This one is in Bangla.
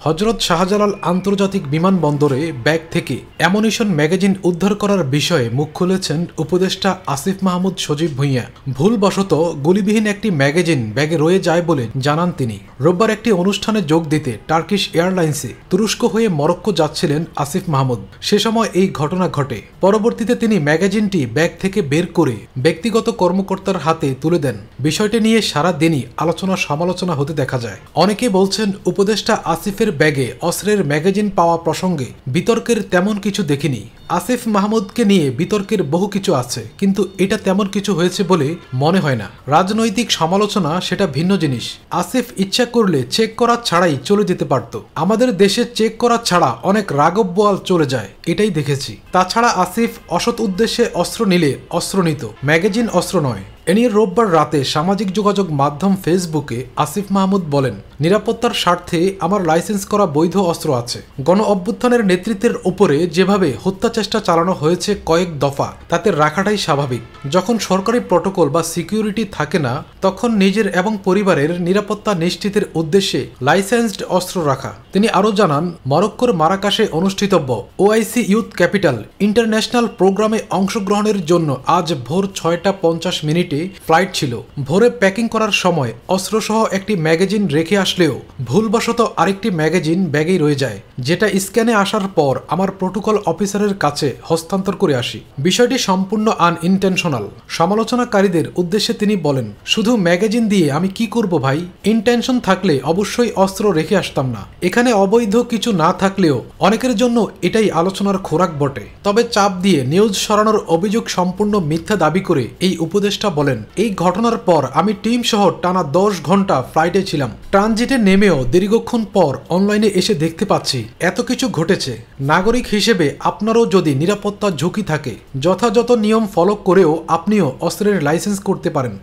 হজরত শাহজালাল আন্তর্জাতিক বিমানবন্দরে ব্যাগ থেকে অ্যামুনিশন ম্যাগাজিন উদ্ধার করার বিষয়ে মুখ খুলেছেন উপদেষ্টা আসিফ মাহমুদ সজীব ভুঁইয়া। ভুলবশত গুলিবিহীন একটি ম্যাগাজিন ব্যাগে রয়ে যায় বলে জানান তিনি। রোববার একটি অনুষ্ঠানে যোগ দিতে টার্কিশ এয়ারলাইন্সে তুরস্ক হয়ে মরক্কো যাচ্ছিলেন আসিফ মাহমুদ। সে সময় এই ঘটনা ঘটে। পরবর্তীতে তিনি ম্যাগাজিনটি ব্যাগ থেকে বের করে ব্যক্তিগত কর্মকর্তার হাতে তুলে দেন। বিষয়টি নিয়ে সারা দিনই আলোচনা সমালোচনা হতে দেখা যায়। অনেকে বলছেন উপদেষ্টা আসিফের ব্যাগে অস্ত্রের ম্যাগাজিন পাওয়া প্রসঙ্গে বিতর্কের তেমন কিছু দেখিনি। আসিফ মাহমুদকে নিয়ে বিতর্কের বহু কিছু আছে, কিন্তু এটা তেমন কিছু হয়েছে বলে মনে হয় না। রাজনৈতিক সমালোচনা সেটা ভিন্ন জিনিস। আসিফ ইচ্ছা করলে চেক করা ছাড়াই চলে যেতে পারত। আমাদের দেশে চেক করা ছাড়া অনেক রাগব বোয়াল চলে যায়, এটাই দেখেছি। তাছাড়া আসিফ অসৎ উদ্দেশ্যে অস্ত্র নিলে অস্ত্র নিত, ম্যাগাজিন অস্ত্র নয়। এ নিয়ে রোববার রাতে সামাজিক যোগাযোগ মাধ্যম ফেসবুকে আসিফ মাহমুদ বলেন, নিরাপত্তার স্বার্থে আমার লাইসেন্স করা বৈধ অস্ত্র আছে। গণ অভ্যুত্থানের নেতৃত্বের উপরে যেভাবে হত্যা চেষ্টা চালানো হয়েছে কয়েক দফা, তাতে রাখাটাই স্বাভাবিক। যখন সরকারি প্রটোকল বা সিকিউরিটি থাকে না, তখন নিজের এবং পরিবারের নিরাপত্তা নিশ্চিতের উদ্দেশ্যে লাইসেন্সড অস্ত্র রাখা। তিনি আরও জানান, মরক্কোর মারাকাশে অনুষ্ঠিতব্য ওআইসি ইউথ ক্যাপিটাল ইন্টারন্যাশনাল প্রোগ্রামে অংশগ্রহণের জন্য আজ ভোর 6:50 ফ্লাইট ছিল। ভোরে প্যাকিং করার সময় অস্ত্রসহ একটি ম্যাগাজিন রেখে আসলেও ভুলবশত আরেকটি ম্যাগাজিন ব্যাগেই রয়ে যায়, যেটা স্ক্যানে আসার পর আমার প্রোটোকল অফিসারের কাছে হস্তান্তর করে আসি। বিষয়টি সম্পূর্ণ আনইনটেনশনাল। সমালোচনাকারীদের উদ্দেশ্যে তিনি বলেন, শুধু ম্যাগাজিন দিয়ে আমি কি করব ভাই? ইনটেনশন থাকলে অবশ্যই অস্ত্র রেখে আসতাম না। এখানে অবৈধ কিছু না থাকলেও অনেকের জন্য এটাই আলোচনার খোরাক বটে। তবে চাপ দিয়ে নিউজ সরানোর অভিযোগ সম্পূর্ণ মিথ্যা দাবি করে এই উপদেষ্টা বলেন, এই ঘটনার পর আমি টিম সহ টানা 10 ঘন্টা ফ্লাইটে ছিলাম। ট্রানজিটে নেমেও দীর্ঘক্ষণ পর অনলাইনে এসে দেখতে পাচ্ছি এত কিছু ঘটেছে। নাগরিক হিসেবে আপনারও যদি নিরাপত্তা ঝুঁকি থাকে, যথাযথ নিয়ম ফলো করেও আপনিও অস্ত্রের লাইসেন্স করতে পারেন।